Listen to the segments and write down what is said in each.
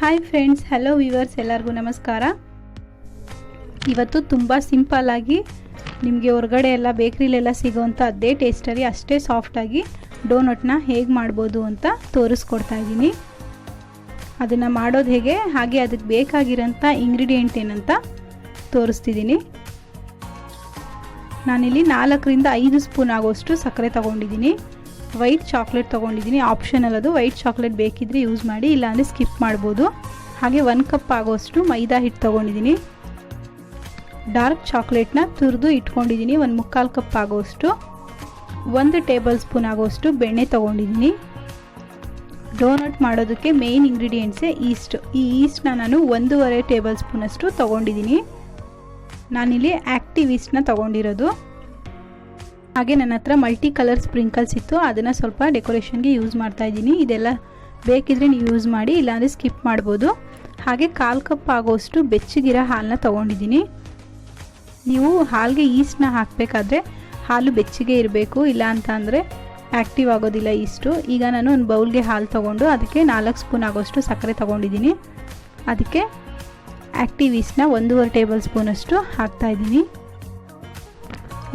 Hi friends, hello viewers, ಎಲ್ಲರಿಗೂ ನಮಸ್ಕಾರ. ಇವತ್ತು ತುಂಬ ಸಿಂಪಲ್ಲಾಗಿ ನಿಮಗೆ ಹೊರಗಡೆ ಎಲ್ಲ ಬೇಕ್ರಿಲೆಲ್ಲ ಸಿಗೋವಂಥ ಅದೇ ಟೇಸ್ಟಲ್ಲಿ ಅಷ್ಟೇ ಸಾಫ್ಟಾಗಿ ಡೋನಟ್ನ ಹೇಗೆ ಮಾಡ್ಬೋದು ಅಂತ ತೋರಿಸ್ಕೊಡ್ತಾ ಇದ್ದೀನಿ. ಅದನ್ನು ಮಾಡೋದು ಹೇಗೆ, ಹಾಗೆ ಅದಕ್ಕೆ ಬೇಕಾಗಿರೋಂಥ ಇಂಗ್ರೀಡಿಯೆಂಟ್ ಏನಂತ ತೋರಿಸ್ತಿದ್ದೀನಿ. ನಾನಿಲ್ಲಿ 4 ರಿಂದ 5 ಸ್ಪೂನ್ ಆಗೋಷ್ಟು ಸಕ್ಕರೆ ತೊಗೊಂಡಿದ್ದೀನಿ. ವೈಟ್ ಚಾಕ್ಲೇಟ್ ತೊಗೊಂಡಿದ್ದೀನಿ, ಆಪ್ಷನಲ್ ಅದು. ವೈಟ್ ಚಾಕ್ಲೇಟ್ ಬೇಕಿದ್ರೆ ಯೂಸ್ ಮಾಡಿ, ಇಲ್ಲಾಂದರೆ ಸ್ಕಿಪ್ ಮಾಡ್ಬೋದು. ಹಾಗೆ 1 ಕಪ್ ಆಗೋಷ್ಟು ಮೈದಾ ಹಿಟ್ಟು ತೊಗೊಂಡಿದ್ದೀನಿ. ಡಾರ್ಕ್ ಚಾಕ್ಲೇಟ್ನ ತುರಿದು ಇಟ್ಕೊಂಡಿದ್ದೀನಿ. 1/4 ಕಪ್ ಆಗೋಷ್ಟು. 1 ಟೇಬಲ್ ಸ್ಪೂನ್ ಆಗೋಷ್ಟು ಬೆಣ್ಣೆ ತೊಗೊಂಡಿದ್ದೀನಿ. ಡೋನಟ್ ಮಾಡೋದಕ್ಕೆ ಮೇನ್ ಇಂಗ್ರೀಡಿಯೆಂಟ್ಸೇ ಈಸ್ಟ್. ಈ ಈಸ್ಟ್ನ ನಾನು 1.5 ಟೇಬಲ್ ಸ್ಪೂನಷ್ಟು ತೊಗೊಂಡಿದ್ದೀನಿ. ನಾನಿಲ್ಲಿ ಆ್ಯಕ್ಟಿವ್ ಈಸ್ಟ್ನ ತೊಗೊಂಡಿರೋದು. ಹಾಗೆ ನನ್ನ ಹತ್ರ ಮಲ್ಟಿ ಕಲರ್ ಸ್ಪ್ರಿಂಕಲ್ಸ್ ಇತ್ತು, ಅದನ್ನು ಸ್ವಲ್ಪ ಡೆಕೋರೇಷನ್ಗೆ ಯೂಸ್ ಮಾಡ್ತಾಯಿದ್ದೀನಿ. ಇದೆಲ್ಲ ಬೇಕಿದ್ರೆ ನೀವು ಯೂಸ್ ಮಾಡಿ, ಇಲ್ಲಾಂದರೆ ಸ್ಕಿಪ್ ಮಾಡ್ಬೋದು. ಹಾಗೆ 1/4 ಕಪ್ ಆಗೋಷ್ಟು ಬೆಚ್ಚಗಿರೋ ಹಾಲನ್ನ ತೊಗೊಂಡಿದ್ದೀನಿ. ನೀವು ಹಾಲಿಗೆ ಈಸ್ಟ್ನ ಹಾಕಬೇಕಾದ್ರೆ ಹಾಲು ಬೆಚ್ಚಗೆ ಇರಬೇಕು, ಇಲ್ಲ ಅಂತ ಅಂದರೆ ಆ್ಯಕ್ಟಿವ್ ಆಗೋದಿಲ್ಲ ಈಸ್ಟು. ಈಗ ನಾನು ಒಂದು ಬೌಲ್ಗೆ ಹಾಲು ತೊಗೊಂಡು ಅದಕ್ಕೆ 4 ಸ್ಪೂನ್ ಆಗೋಷ್ಟು ಸಕ್ಕರೆ ತೊಗೊಂಡಿದ್ದೀನಿ. ಅದಕ್ಕೆ ಆ್ಯಕ್ಟಿವ್ ಈಸ್ಟ್ನ 1.5 ಟೇಬಲ್ ಸ್ಪೂನಷ್ಟು ಹಾಕ್ತಾಯಿದ್ದೀನಿ.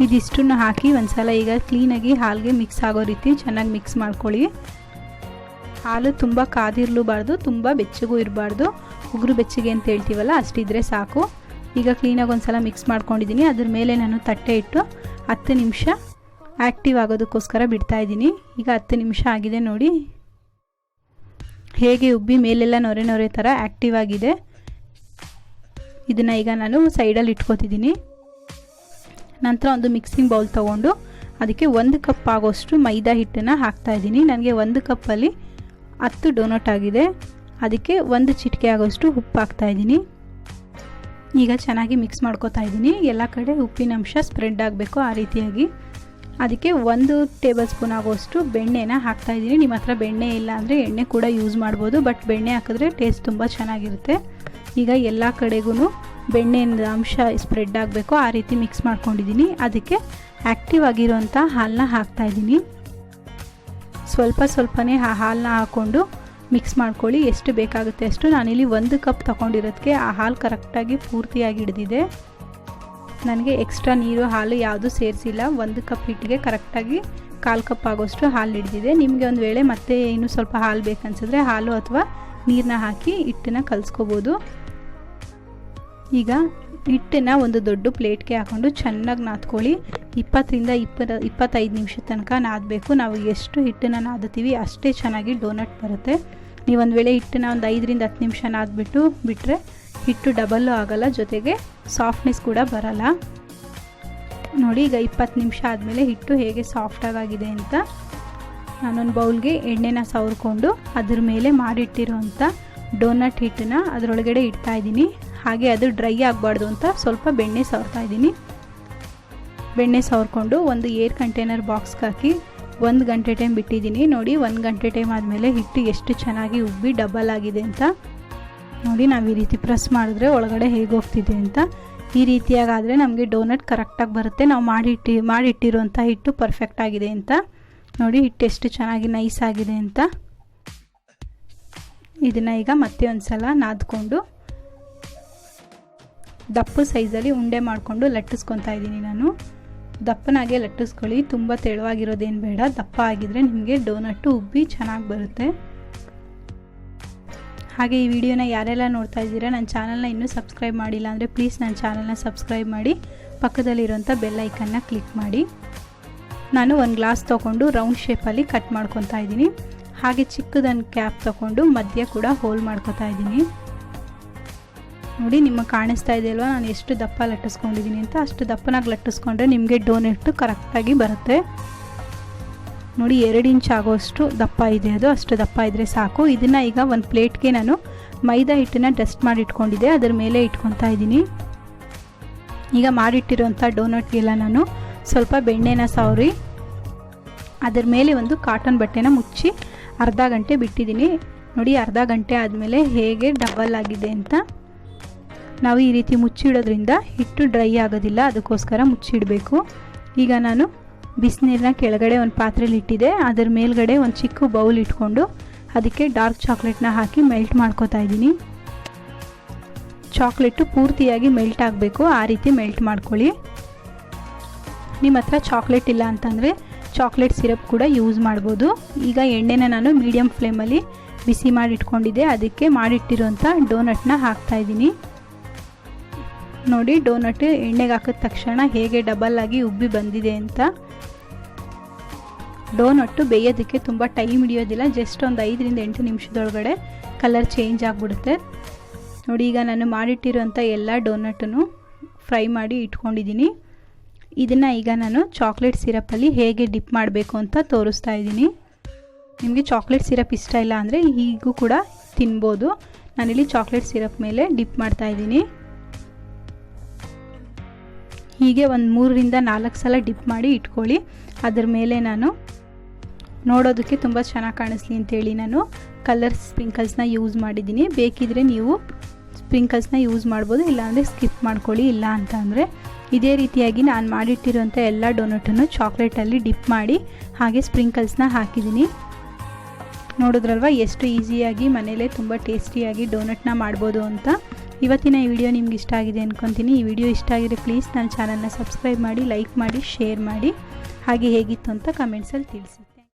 ಇದಿಷ್ಟನ್ನು ಹಾಕಿ ಒಂದ್ಸಲ ಈಗ ಕ್ಲೀನಾಗಿ ಹಾಲಿಗೆ ಮಿಕ್ಸ್ ಆಗೋ ರೀತಿ ಚೆನ್ನಾಗಿ ಮಿಕ್ಸ್ ಮಾಡ್ಕೊಳ್ಳಿ. ಹಾಲು ತುಂಬ ಕಾದಿರಲೂಬಾರ್ದು, ತುಂಬ ಬೆಚ್ಚಗೂ ಇರಬಾರ್ದು. ಉಗುರು ಬೆಚ್ಚಗೆ ಅಂತ ಹೇಳ್ತೀವಲ್ಲ, ಅಷ್ಟಿದ್ರೆ ಸಾಕು. ಈಗ ಕ್ಲೀನಾಗಿ ಒಂದ್ಸಲ ಮಿಕ್ಸ್ ಮಾಡ್ಕೊಂಡಿದ್ದೀನಿ. ಅದ್ರ ಮೇಲೆ ನಾನು ತಟ್ಟೆ ಇಟ್ಟು 10 ನಿಮಿಷ ಆ್ಯಕ್ಟಿವ್ ಆಗೋದಕ್ಕೋಸ್ಕರ ಬಿಡ್ತಾಯಿದ್ದೀನಿ. ಈಗ 10 ನಿಮಿಷ ಆಗಿದೆ ನೋಡಿ, ಹೇಗೆ ಉಬ್ಬಿ ಮೇಲೆಲ್ಲ ನೊರೆ ನೊರೆ ಥರ ಆ್ಯಕ್ಟಿವ್ ಆಗಿದೆ. ಇದನ್ನು ಈಗ ನಾನು ಸೈಡಲ್ಲಿ ಇಟ್ಕೋತಿದ್ದೀನಿ. ನಂತರ ಒಂದು ಮಿಕ್ಸಿಂಗ್ ಬೌಲ್ ತೊಗೊಂಡು ಅದಕ್ಕೆ 1 ಕಪ್ ಆಗೋಷ್ಟು ಮೈದಾ ಹಿಟ್ಟನ್ನು ಹಾಕ್ತಾಯಿದ್ದೀನಿ. ನನಗೆ 1 ಕಪ್ಪಲ್ಲಿ 10 ಡೋನಟ್ ಆಗಿದೆ. ಅದಕ್ಕೆ 1 ಚಿಟಿಕೆ ಆಗೋಷ್ಟು ಉಪ್ಪು ಹಾಕ್ತಾಯಿದ್ದೀನಿ. ಈಗ ಚೆನ್ನಾಗಿ ಮಿಕ್ಸ್ ಮಾಡ್ಕೋತಾ ಇದ್ದೀನಿ. ಎಲ್ಲ ಕಡೆ ಉಪ್ಪಿನ ಅಂಶ ಸ್ಪ್ರೆಡ್ ಆಗಬೇಕು ಆ ರೀತಿಯಾಗಿ. ಅದಕ್ಕೆ 1 ಟೇಬಲ್ ಸ್ಪೂನ್ ಆಗೋಷ್ಟು ಬೆಣ್ಣೆನ ಹಾಕ್ತಾಯಿದ್ದೀನಿ. ನಿಮ್ಮ ಹತ್ರ ಬೆಣ್ಣೆ ಇಲ್ಲ ಅಂದರೆ ಎಣ್ಣೆ ಕೂಡ ಯೂಸ್ ಮಾಡ್ಬೋದು, ಬಟ್ ಬೆಣ್ಣೆ ಹಾಕಿದ್ರೆ ಟೇಸ್ಟ್ ತುಂಬ ಚೆನ್ನಾಗಿರುತ್ತೆ. ಈಗ ಎಲ್ಲ ಕಡೆಗೂ ಬೆಣ್ಣೆಯಿಂದ ಅಂಶ ಸ್ಪ್ರೆಡ್ ಆಗಬೇಕು ಆ ರೀತಿ ಮಿಕ್ಸ್ ಮಾಡ್ಕೊಂಡಿದ್ದೀನಿ. ಅದಕ್ಕೆ ಆ್ಯಕ್ಟಿವ್ ಆಗಿರೋಂಥ ಹಾಲನ್ನ ಹಾಕ್ತಾಯಿದ್ದೀನಿ. ಸ್ವಲ್ಪನೇ ಆ ಹಾಲನ್ನ ಹಾಕ್ಕೊಂಡು ಮಿಕ್ಸ್ ಮಾಡ್ಕೊಳ್ಳಿ. ಎಷ್ಟು ಬೇಕಾಗುತ್ತೆ ಅಷ್ಟು. ನಾನಿಲ್ಲಿ 1 ಕಪ್ ತೊಗೊಂಡಿರೋದಕ್ಕೆ ಆ ಹಾಲು ಕರೆಕ್ಟಾಗಿ ಪೂರ್ತಿಯಾಗಿ ಹಿಡಿದಿದೆ. ನನಗೆ ಎಕ್ಸ್ಟ್ರಾ ನೀರು ಹಾಲು ಯಾವುದೂ ಸೇರಿಸಿಲ್ಲ. 1 ಕಪ್ ಹಿಟ್ಟಿಗೆ ಕರೆಕ್ಟಾಗಿ 1/4 ಕಪ್ ಆಗೋಷ್ಟು ಹಾಲು ಹಿಡಿದಿದೆ. ನಿಮಗೆ ಒಂದು ವೇಳೆ ಮತ್ತೆ ಇನ್ನೂ ಸ್ವಲ್ಪ ಹಾಲು ಬೇಕನ್ಸಿದ್ರೆ ಹಾಲು ಅಥವಾ ನೀರನ್ನ ಹಾಕಿ ಹಿಟ್ಟನ್ನು ಕಲಿಸ್ಕೋಬೋದು. ಈಗ ಹಿಟ್ಟನ್ನು ಒಂದು ದೊಡ್ಡ ಪ್ಲೇಟ್ಗೆ ಹಾಕ್ಕೊಂಡು ಚೆನ್ನಾಗಿ ನಾದ್ಕೊಳ್ಳಿ. 20 ರಿಂದ 25 ನಿಮಿಷದ ತನಕ ನಾದಬೇಕು. ನಾವು ಎಷ್ಟು ಹಿಟ್ಟನ್ನು ನಾದ್ತೀವಿ ಅಷ್ಟೇ ಚೆನ್ನಾಗಿ ಡೋನಟ್ ಬರುತ್ತೆ. ನೀವೊಂದು ವೇಳೆ ಹಿಟ್ಟನ್ನು ಒಂದು 5 ರಿಂದ 10 ನಿಮಿಷ ನಾದ್ಬಿಟ್ಟು ಬಿಟ್ಟರೆ ಹಿಟ್ಟು ಡಬಲ್ಲು ಆಗೋಲ್ಲ, ಜೊತೆಗೆ ಸಾಫ್ಟ್ನೆಸ್ ಕೂಡ ಬರಲ್ಲ. ನೋಡಿ, ಈಗ 20 ನಿಮಿಷ ಆದಮೇಲೆ ಹಿಟ್ಟು ಹೇಗೆ ಸಾಫ್ಟಾಗಿದೆ ಅಂತ. ನಾನೊಂದು ಬೌಲ್ಗೆ ಎಣ್ಣೆನ ಸವರ್ಕೊಂಡು ಅದ್ರ ಮೇಲೆ ಮಾಡಿಟ್ಟಿರೋಂಥ ಡೋನಟ್ ಹಿಟ್ಟನ್ನು ಅದರೊಳಗಡೆ ಇಡ್ತಾಯಿದ್ದೀನಿ. ಹಾಗೆ ಅದು ಡ್ರೈ ಆಗಬಾರ್ದು ಅಂತ ಸ್ವಲ್ಪ ಬೆಣ್ಣೆ ಸವರ್ತಾ ಇದ್ದೀನಿ. ಬೆಣ್ಣೆ ಸವರ್ಕೊಂಡು ಒಂದು ಏರ್ ಕಂಟೈನರ್ ಬಾಕ್ಸ್ಗೆ ಹಾಕಿ 1 ಗಂಟೆ ಟೈಮ್ ಬಿಟ್ಟಿದ್ದೀನಿ. ನೋಡಿ, 1 ಗಂಟೆ ಟೈಮ್ ಆದಮೇಲೆ ಹಿಟ್ಟು ಎಷ್ಟು ಚೆನ್ನಾಗಿ ಉಬ್ಬಿ ಡಬಲ್ ಆಗಿದೆ ಅಂತ. ನೋಡಿ, ನಾವು ಈ ರೀತಿ ಪ್ರೆಸ್ ಮಾಡಿದ್ರೆ ಒಳಗಡೆ ಹೇಗೆ ಹೋಗ್ತಿದೆ ಅಂತ. ಈ ರೀತಿಯಾಗಾದರೆ ನಮಗೆ ಡೋನಟ್ ಕರೆಕ್ಟಾಗಿ ಬರುತ್ತೆ. ನಾವು ಮಾಡಿಟ್ಟಿರೋಂಥ ಹಿಟ್ಟು ಪರ್ಫೆಕ್ಟ್ ಆಗಿದೆ ಅಂತ. ನೋಡಿ, ಹಿಟ್ಟು ಎಷ್ಟು ಚೆನ್ನಾಗಿ ನೈಸ್ ಆಗಿದೆ ಅಂತ. ಇದನ್ನು ಈಗ ಮತ್ತೆ ಒಂದು ಸಲ ನಾದ್ಕೊಂಡು ದಪ್ಪ ಸೈಜಲ್ಲಿ ಉಂಡೆ ಮಾಡಿಕೊಂಡು ಲಟ್ಟಿಸ್ಕೊತಾ ಇದ್ದೀನಿ ನಾನು. ದಪ್ಪನಾಗೆ ಲಟ್ಟಿಸ್ಕೊಳ್ಳಿ, ತುಂಬ ತೆಳುವಾಗಿರೋದೇನು ಬೇಡ. ದಪ್ಪ ಆಗಿದ್ರೆ ನಿಮಗೆ ಡೋನಟ್ಟು ಉಬ್ಬಿ ಚೆನ್ನಾಗಿ ಬರುತ್ತೆ. ಹಾಗೆ ಈ ವಿಡಿಯೋನ ಯಾರೆಲ್ಲ ನೋಡ್ತಾ ಇದ್ದೀರಾ, ನನ್ನ ಚಾನಲ್ನ ಇನ್ನೂ ಸಬ್ಸ್ಕ್ರೈಬ್ ಮಾಡಿಲ್ಲ ಅಂದರೆ ಪ್ಲೀಸ್ ನನ್ನ ಚಾನಲ್ನ ಸಬ್ಸ್ಕ್ರೈಬ್ ಮಾಡಿ, ಪಕ್ಕದಲ್ಲಿರೋಂಥ ಬೆಲ್ ಐಕನ್ನ ಕ್ಲಿಕ್ ಮಾಡಿ. ನಾನು ಒಂದು ಗ್ಲಾಸ್ ತೊಗೊಂಡು ರೌಂಡ್ ಶೇಪಲ್ಲಿ ಕಟ್ ಮಾಡ್ಕೊತಾ ಇದ್ದೀನಿ. ಹಾಗೆ ಚಿಕ್ಕದೊಂದು ಕ್ಯಾಪ್ ತೊಗೊಂಡು ಮಧ್ಯ ಕೂಡ ಹೋಲ್ ಮಾಡ್ಕೊತಾ ಇದ್ದೀನಿ. ನೋಡಿ, ನಿಮಗೆ ಕಾಣಿಸ್ತಾ ಇದೆ ಅಲ್ವಾ ನಾನು ಎಷ್ಟು ದಪ್ಪ ಲಟ್ಟಿಸ್ಕೊಂಡಿದ್ದೀನಿ ಅಂತ. ಅಷ್ಟು ದಪ್ಪನಾಗಿ ಲಟ್ಟಿಸ್ಕೊಂಡ್ರೆ ನಿಮಗೆ ಡೋನೆಟ್ಟು ಕರೆಕ್ಟಾಗಿ ಬರುತ್ತೆ. ನೋಡಿ, 2 ಇಂಚ್ ಆಗೋಷ್ಟು ದಪ್ಪ ಇದೆ ಅದು. ಅಷ್ಟು ದಪ್ಪ ಇದ್ದರೆ ಸಾಕು. ಇದನ್ನು ಈಗ ಒಂದು ಪ್ಲೇಟ್ಗೆ ನಾನು ಮೈದಾ ಹಿಟ್ಟನ್ನು ಡಸ್ಟ್ ಮಾಡಿ ಇಟ್ಕೊಂಡಿದ್ದೆ, ಅದರ ಮೇಲೆ ಇಟ್ಕೊತಾ ಇದ್ದೀನಿ. ಈಗ ಮಾಡಿಟ್ಟಿರೋಂಥ ಡೋನಟ್ಗೆಲ್ಲ ನಾನು ಸ್ವಲ್ಪ ಬೆಣ್ಣೆನ ಸವರಿ ಅದರ ಮೇಲೆ ಒಂದು ಕಾಟನ್ ಬಟ್ಟೆನ ಮುಚ್ಚಿ ಅರ್ಧ ಗಂಟೆ ಬಿಟ್ಟಿದ್ದೀನಿ. ನೋಡಿ, ಅರ್ಧ ಗಂಟೆ ಆದಮೇಲೆ ಹೇಗೆ ಡಬಲ್ ಆಗಿದೆ ಅಂತ. ನಾವು ಈ ರೀತಿ ಮುಚ್ಚಿಡೋದ್ರಿಂದ ಹಿಟ್ಟು ಡ್ರೈ ಆಗೋದಿಲ್ಲ, ಅದಕ್ಕೋಸ್ಕರ ಮುಚ್ಚಿಡಬೇಕು. ಈಗ ನಾನು ಬಿಸಿನೀರನ್ನ ಕೆಳಗಡೆ ಒಂದು ಪಾತ್ರೆಯಲ್ಲಿ ಇಟ್ಟಿದ್ದೆ, ಅದರ ಮೇಲ್ಗಡೆ ಒಂದು ಚಿಕ್ಕ ಬೌಲ್ ಇಟ್ಕೊಂಡು ಅದಕ್ಕೆ ಡಾರ್ಕ್ ಚಾಕ್ಲೇಟ್ನ ಹಾಕಿ ಮೆಲ್ಟ್ ಮಾಡ್ಕೋತಾ ಇದ್ದೀನಿ. ಚಾಕ್ಲೇಟು ಪೂರ್ತಿಯಾಗಿ ಮೆಲ್ಟ್ ಆಗಬೇಕು, ಆ ರೀತಿ ಮೆಲ್ಟ್ ಮಾಡ್ಕೊಳ್ಳಿ. ನಿಮ್ಮ ಹತ್ರ ಚಾಕ್ಲೇಟ್ ಇಲ್ಲ ಅಂತಂದರೆ ಚಾಕ್ಲೇಟ್ ಸಿರಪ್ ಕೂಡ ಯೂಸ್ ಮಾಡ್ಬೋದು. ಈಗ ಎಣ್ಣೆನ ನಾನು ಮೀಡಿಯಮ್ ಫ್ಲೇಮಲ್ಲಿ ಬಿಸಿ ಮಾಡಿ ಇಟ್ಕೊಂಡಿದ್ದೆ, ಅದಕ್ಕೆ ಮಾಡಿಟ್ಟಿರುವಂಥ ಡೋನಟ್ನ ಹಾಕ್ತಾಯಿದ್ದೀನಿ. ನೋಡಿ ಡೋನಟ್ ಎಣ್ಣೆಗೆ ಹಾಕಿದ ತಕ್ಷಣ ಹೇಗೆ ಡಬಲ್ ಆಗಿ ಉಬ್ಬಿ ಬಂದಿದೆ ಅಂತ. ಡೋನಟ್ಟು ಬೇಯೋದಕ್ಕೆ ತುಂಬ ಟೈಮ್ ಹಿಡಿಯೋದಿಲ್ಲ, ಜಸ್ಟ್ ಒಂದು 5 ರಿಂದ 8 ನಿಮಿಷದೊಳಗಡೆ ಕಲರ್ ಚೇಂಜ್ ಆಗಿಬಿಡುತ್ತೆ. ನೋಡಿ ಈಗ ನಾನು ಮಾಡಿಟ್ಟಿರುವಂಥ ಎಲ್ಲ ಡೋನಟನ್ನು ಫ್ರೈ ಮಾಡಿ ಇಟ್ಕೊಂಡಿದ್ದೀನಿ. ಇದನ್ನು ಈಗ ನಾನು ಚಾಕ್ಲೇಟ್ ಸಿರಪ್ಪಲ್ಲಿ ಹೇಗೆ ಡಿಪ್ ಮಾಡಬೇಕು ಅಂತ ತೋರಿಸ್ತಾ ಇದ್ದೀನಿ. ನಿಮಗೆ ಚಾಕ್ಲೇಟ್ ಸಿರಪ್ ಇಷ್ಟ ಇಲ್ಲ ಅಂದರೆ ಹೀಗೂ ಕೂಡ ತಿನ್ಬೋದು. ನಾನಿಲ್ಲಿ ಚಾಕ್ಲೇಟ್ ಸಿರಪ್ ಮೇಲೆ ಡಿಪ್ ಮಾಡ್ತಾ ಇದ್ದೀನಿ. ಹೀಗೆ ಒಂದು 3 ರಿಂದ 4 ಸಲ ಡಿಪ್ ಮಾಡಿ ಇಟ್ಕೊಳ್ಳಿ. ಅದರ ಮೇಲೆ ನಾನು ನೋಡೋದಕ್ಕೆ ತುಂಬ ಚೆನ್ನಾಗಿ ಕಾಣಿಸ್ಲಿ ಅಂತೇಳಿ ನಾನು ಕಲರ್ ಸ್ಪ್ರಿಂಕಲ್ಸ್ನ ಯೂಸ್ ಮಾಡಿದ್ದೀನಿ. ಬೇಕಿದ್ರೆ ನೀವು ಸ್ಪ್ರಿಂಕಲ್ಸ್ನ ಯೂಸ್ ಮಾಡ್ಬೋದು, ಇಲ್ಲಾಂದರೆ ಸ್ಕಿಪ್ ಮಾಡ್ಕೊಳ್ಳಿ. ಇಲ್ಲ ಅಂತ ಅಂದರೆ ಇದೇ ರೀತಿಯಾಗಿ ನಾನು ಮಾಡಿಟ್ಟಿರುವಂಥ ಎಲ್ಲ ಡೋನಟನ್ನು ಚಾಕ್ಲೇಟಲ್ಲಿ ಡಿಪ್ ಮಾಡಿ ಹಾಗೆ ಸ್ಪ್ರಿಂಕಲ್ಸ್ನ ಹಾಕಿದ್ದೀನಿ. ನೋಡಿದ್ರಲ್ವ ಎಷ್ಟು ಈಸಿಯಾಗಿ ಮನೇಲೇ ತುಂಬ ಟೇಸ್ಟಿಯಾಗಿ ಡೋನಟ್ನ ಮಾಡ್ಬೋದು ಅಂತ. ಇವತ್ತಿನ ಈ ವಿಡಿಯೋ ನಿಮ್ಗೆ ಇಷ್ಟ ಆಗಿದೆ ಅಂದ್ಕೊತೀನಿ. ಈ ವಿಡಿಯೋ ಇಷ್ಟ ಆಗಿದ್ರೆ ಪ್ಲೀಸ್ ನನ್ನ ಚಾನಲ್ನ ಸಬ್ಸ್ಕ್ರೈಬ್ ಮಾಡಿ, ಲೈಕ್ ಮಾಡಿ, ಶೇರ್ ಮಾಡಿ. ಹಾಗೆ ಹೇಗಿತ್ತು ಅಂತ ಕಮೆಂಟ್ಸಲ್ಲಿ ತಿಳಿಸಿ.